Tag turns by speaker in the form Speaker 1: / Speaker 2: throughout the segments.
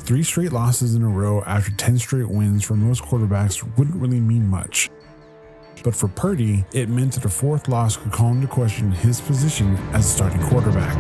Speaker 1: 3 straight losses in a row after 10 straight wins for most quarterbacks wouldn't really mean much. But for Purdy, it meant that a 4th loss could call into question his position as a starting quarterback.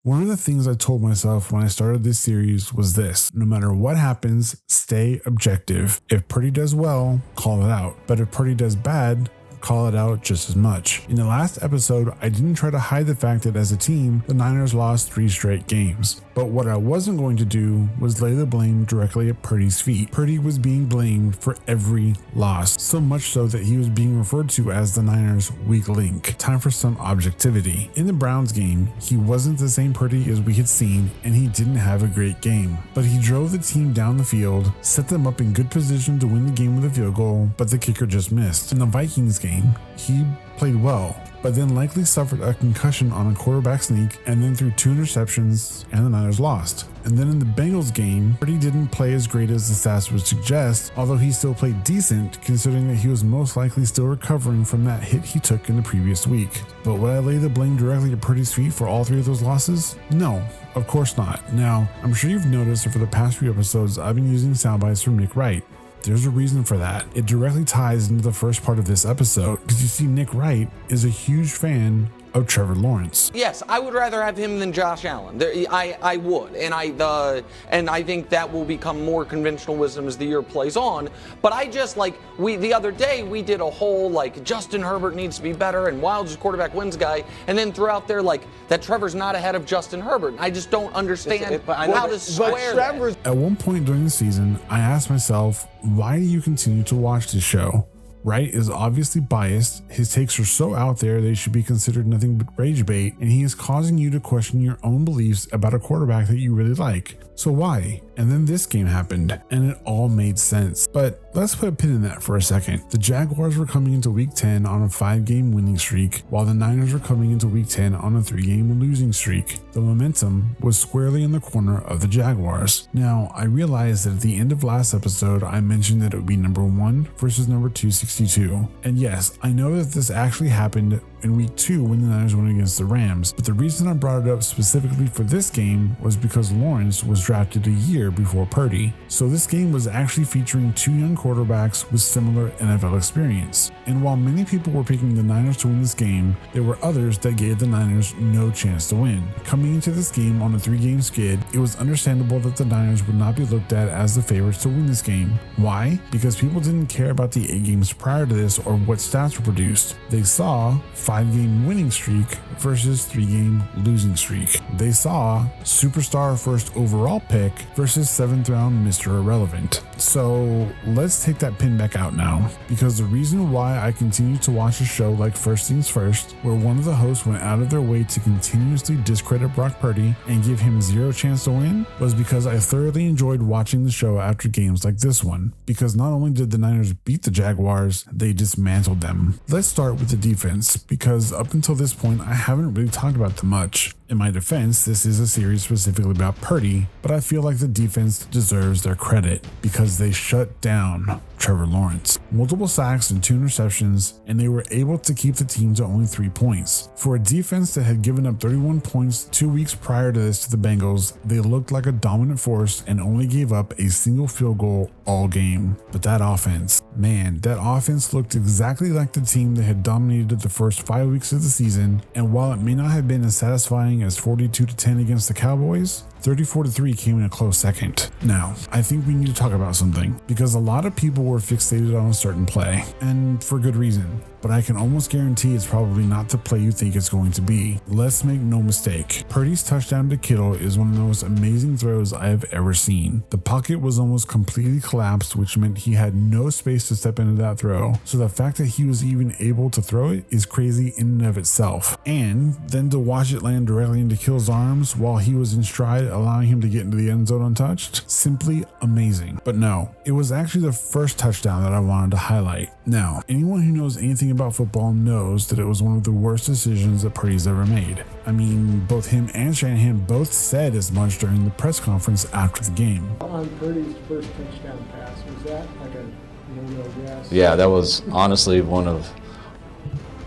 Speaker 1: One of the things I told myself when I started this series was this: no matter what happens, stay objective. If Purdy does well, call it out. But if Purdy does bad, call it out just as much. In the last episode, I didn't try to hide the fact that as a team, the Niners lost 3 straight games. But what I wasn't going to do was lay the blame directly at Purdy's feet. Purdy was being blamed for every loss, so much so that he was being referred to as the Niners' weak link. Time for some objectivity. In the Browns game, he wasn't the same Purdy as we had seen, and he didn't have a great game. But he drove the team down the field, set them up in good position to win the game with a field goal, but the kicker just missed. In the Vikings game, he played well, but then likely suffered a concussion on a quarterback sneak and then threw 2 interceptions, and the Niners lost. And then in the Bengals game, Purdy didn't play as great as the stats would suggest, although he still played decent considering that he was most likely still recovering from that hit he took in the previous week. But would I lay the blame directly at Purdy's feet for all 3 of those losses? No, of course not. Now, I'm sure you've noticed that for the past few episodes, I've been using soundbites from Nick Wright. There's a reason for that. It directly ties into the first part of this episode, because you see, Nick Wright is a huge fan of Trevor Lawrence.
Speaker 2: Yes, I would rather have him than Josh Allen. I would, and I think that will become more conventional wisdom as the year plays on. But I just the other day we did a whole Justin Herbert needs to be better and Wilds quarterback wins guy, and then threw out there that Trevor's not ahead of Justin Herbert. I just don't understand how to square that.
Speaker 1: At one point during the season, I asked myself, why do you continue to watch this show? Wright is obviously biased, his takes are so out there they should be considered nothing but rage bait, and he is causing you to question your own beliefs about a quarterback that you really like. So why? And then this game happened, and it all made sense. But let's put a pin in that for a second. The Jaguars were coming into week 10 on a 5-game winning streak, while the Niners were coming into week 10 on a 3-game losing streak. The momentum was squarely in the corner of the Jaguars. Now, I realized that at the end of last episode, I mentioned that it would be number 1 versus number 262. And yes, I know that this actually happened in week 2 when the Niners went against the Rams, but the reason I brought it up specifically for this game was because Lawrence was drafted a year before Purdy. So this game was actually featuring 2 young quarterbacks with similar NFL experience. And while many people were picking the Niners to win this game, there were others that gave the Niners no chance to win. Coming into this game on a 3-game skid, it was understandable that the Niners would not be looked at as the favorites to win this game. Why? Because people didn't care about the 8 games prior to this or what stats were produced. They saw 5-game winning streak versus 3-game losing streak. They saw superstar first overall pick versus 7th round Mr. Irrelevant. So let's take that pin back out now, because the reason why I continue to watch a show like First Things First, where one of the hosts went out of their way to continuously discredit Brock Purdy and give him 0 chance to win, was because I thoroughly enjoyed watching the show after games like this one, because not only did the Niners beat the Jaguars, they dismantled them. Let's start with the defense, because up until this point I haven't really talked about them much. In my defense, this is a series specifically about Purdy, but I feel like the defense deserves their credit because they shut down Trevor Lawrence. Multiple sacks and 2 interceptions, and they were able to keep the team to only 3 points. For a defense that had given up 31 points 2 weeks prior to this to the Bengals, they looked like a dominant force and only gave up a single field goal all game. But that offense looked exactly like the team that had dominated the first 5 weeks of the season, and while it may not have been as satisfying as 42-10 against the Cowboys, 34-3 came in a close second. Now, I think we need to talk about something, because a lot of people were fixated on a certain play, and for good reason. but I can almost guarantee it's probably not the play you think it's going to be. Let's make no mistake. Purdy's touchdown to Kittle is one of the most amazing throws I have ever seen. The pocket was almost completely collapsed, which meant he had no space to step into that throw. So the fact that he was even able to throw it is crazy in and of itself. And then to watch it land directly into Kittle's arms while he was in stride, allowing him to get into the end zone untouched, simply amazing. But no, it was actually the first touchdown that I wanted to highlight. Now, anyone who knows anything about football knows that it was one of the worst decisions that Purdy's ever made. I mean, both him and Shanahan both said as much during the press conference after the game.
Speaker 3: On Purdy's first touchdown pass, was that like a no-no guess?
Speaker 4: Yeah, that was honestly one of,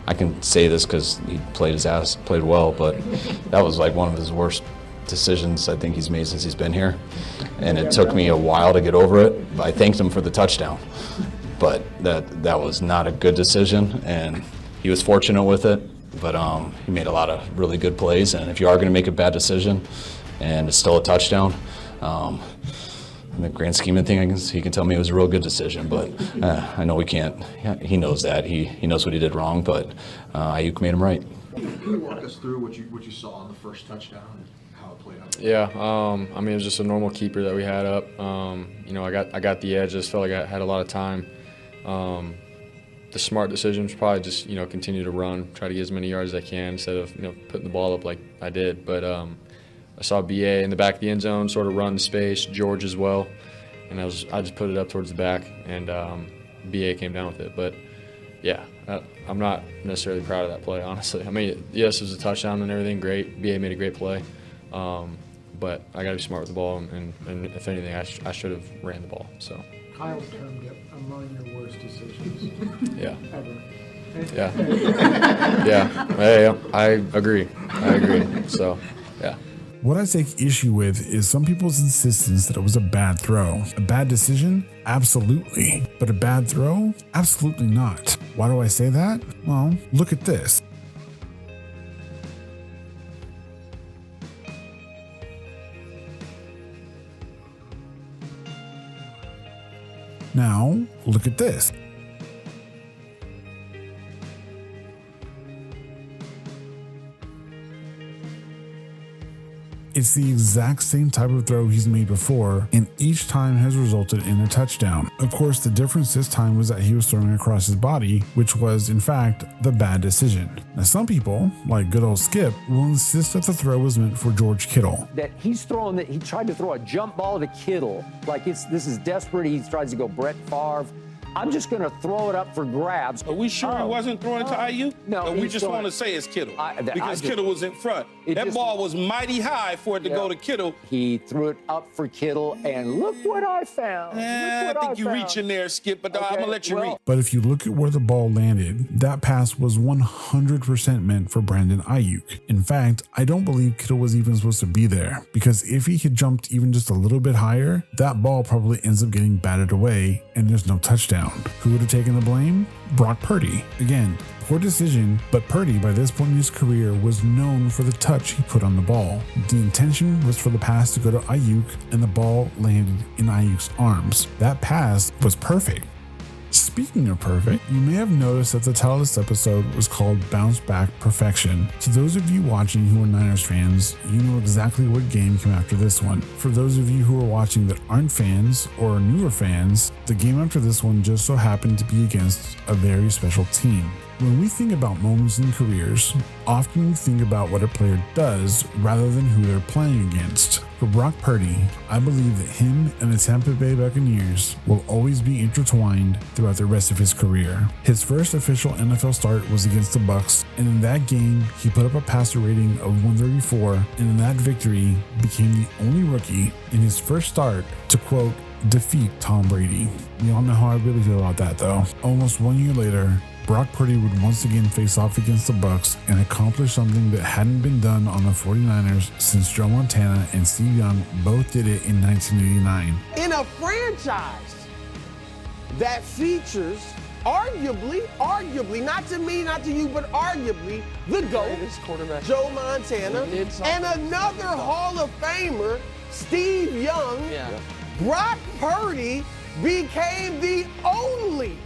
Speaker 4: I can say this because he played his ass, played well, but that was like one of his worst decisions I think he's made since he's been here. And it took me a while to get over it. I thanked him for the touchdown, but that was not a good decision, and he was fortunate with it, but he made a lot of really good plays. And if you are going to make a bad decision and it's still a touchdown, in the grand scheme of things, he can tell me it was a real good decision, but I know we can't. He knows that. He knows what he did wrong, but Ayuk made him right.
Speaker 5: Can you walk us through what you saw on the first touchdown and how it played out?
Speaker 6: Yeah, I mean, it was just a normal keeper that we had up. I got the edge. Just felt like I had a lot of time. The smart decision was probably just continue to run, try to get as many yards as I can instead of putting the ball up like I did. But I saw BA in the back of the end zone sort of run the space, George as well, and I just put it up towards the back, and BA came down with it. But yeah, I'm not necessarily proud of that play, honestly. I mean, yes, it was a touchdown and everything, great. BA made a great play, but I got to be smart with the ball, and if anything, I should have ran the ball. So.
Speaker 3: Kyle termed it among your worst decisions
Speaker 6: Yeah.
Speaker 3: ever.
Speaker 6: Yeah. Yeah. Hey, I agree. So, yeah.
Speaker 1: What I take issue with is some people's insistence that it was a bad throw. A bad decision? Absolutely. But a bad throw? Absolutely not. Why do I say that? Well, look at this. Now, look at this. It's the exact same type of throw he's made before, and each time has resulted in a touchdown. Of course, the difference this time was that he was throwing across his body, which was, in fact, the bad decision. Now, some people, like good old Skip, will insist that the throw was meant for George Kittle.
Speaker 7: That he tried to throw a jump ball to Kittle. Like this is desperate. He tries to go Brett Favre. I'm just going to throw it up for grabs.
Speaker 8: Are we sure he wasn't throwing it to Ayuk?
Speaker 7: No.
Speaker 8: Or we just want to say it's Kittle? Because Kittle was in front. That ball was mighty high for it to go to Kittle.
Speaker 7: He threw it up for Kittle, and look what I found.
Speaker 8: I think you're reaching there, Skip, but I'm going to let you reach.
Speaker 1: But if you look at where the ball landed, that pass was 100% meant for Brandon Ayuk. In fact, I don't believe Kittle was even supposed to be there, because if he had jumped even just a little bit higher, that ball probably ends up getting batted away, and there's no touchdown. Who would have taken the blame? Brock Purdy. Again, poor decision, but Purdy by this point in his career was known for the touch he put on the ball. The intention was for the pass to go to Ayuk, and the ball landed in Ayuk's arms. That pass was perfect. Speaking of perfect, you may have noticed that the title of this episode was called Bounce Back Perfection. To those of you watching who are Niners fans, you know exactly what game came after this one. For those of you who are watching that aren't fans or newer fans, the game after this one just so happened to be against a very special team. When we think about moments in careers, often we think about what a player does rather than who they're playing against. For Brock Purdy, I believe that him and the Tampa Bay Buccaneers will always be intertwined throughout the rest of his career. His first official NFL start was against the Bucs, and in that game, he put up a passer rating of 134, and in that victory, became the only rookie in his first start to, quote, defeat Tom Brady. We all know how I really feel about that, though. Almost 1 year later, Brock Purdy would once again face off against the Bucs and accomplish something that hadn't been done on the 49ers since Joe Montana and Steve Young both did it in 1989.
Speaker 9: In a franchise that features arguably, not to me, not to you, but arguably, the GOAT, Joe Montana, and another Hall of Famer, Steve Young, Brock Purdy became the only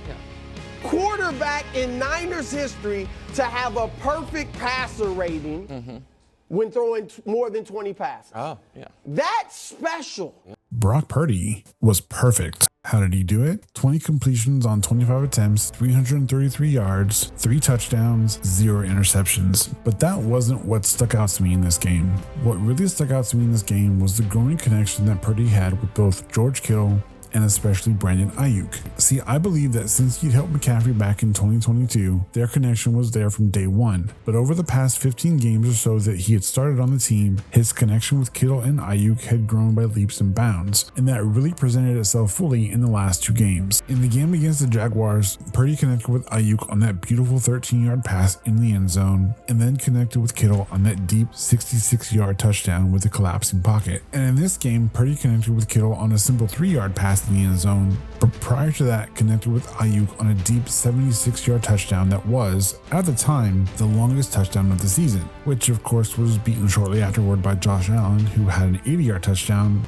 Speaker 9: quarterback in Niners history to have a perfect passer rating when throwing more than 20 passes.
Speaker 2: Oh, yeah.
Speaker 9: That's special.
Speaker 1: Brock Purdy was perfect. How did he do it? 20 completions on 25 attempts, 333 yards, 3 touchdowns, 0 interceptions. But that wasn't what stuck out to me in this game. What really stuck out to me in this game was the growing connection that Purdy had with both George Kittle and especially Brandon Ayuk. See, I believe that since he'd helped McCaffrey back in 2022, their connection was there from day one. But over the past 15 games or so that he had started on the team, his connection with Kittle and Ayuk had grown by leaps and bounds, and that really presented itself fully in the last 2 games. In the game against the Jaguars, Purdy connected with Ayuk on that beautiful 13-yard pass in the end zone, and then connected with Kittle on that deep 66-yard touchdown with a collapsing pocket. And in this game, Purdy connected with Kittle on a simple 3-yard pass in the end zone, but prior to that connected with Ayuk on a deep 76-yard touchdown that was, at the time, the longest touchdown of the season, which of course was beaten shortly afterward by Josh Allen, who had an 80-yard touchdown.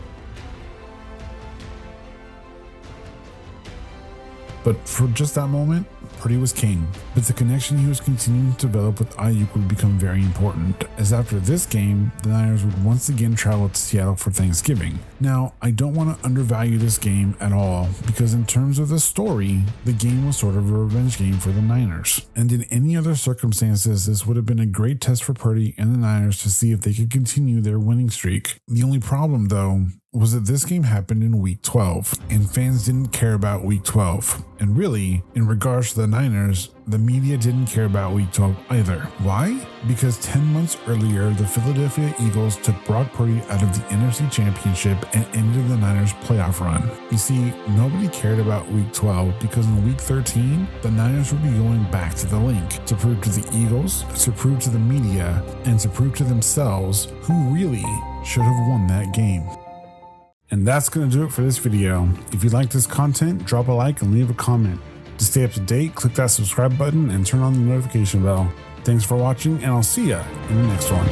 Speaker 1: But for just that moment, Purdy was king. But the connection he was continuing to develop with Ayuk would become very important, as after this game, the Niners would once again travel to Seattle for Thanksgiving. Now, I don't want to undervalue this game at all, because in terms of the story, the game was sort of a revenge game for the Niners. And in any other circumstances, this would have been a great test for Purdy and the Niners to see if they could continue their winning streak. The only problem, though, was that this game happened in week 12, and fans didn't care about week 12. And really, in regards to the Niners, the media didn't care about week 12 either. Why? Because 10 months earlier, the Philadelphia Eagles took Brock Purdy out of the NFC Championship and ended the Niners' playoff run. You see, nobody cared about week 12 because in week 13, the Niners would be going back to the link to prove to the Eagles, to prove to the media, and to prove to themselves who really should have won that game. And that's going to do it for this video. If you like this content, drop a like and leave a comment. To stay up to date, click that subscribe button and turn on the notification bell. Thanks for watching, and I'll see ya in the next one.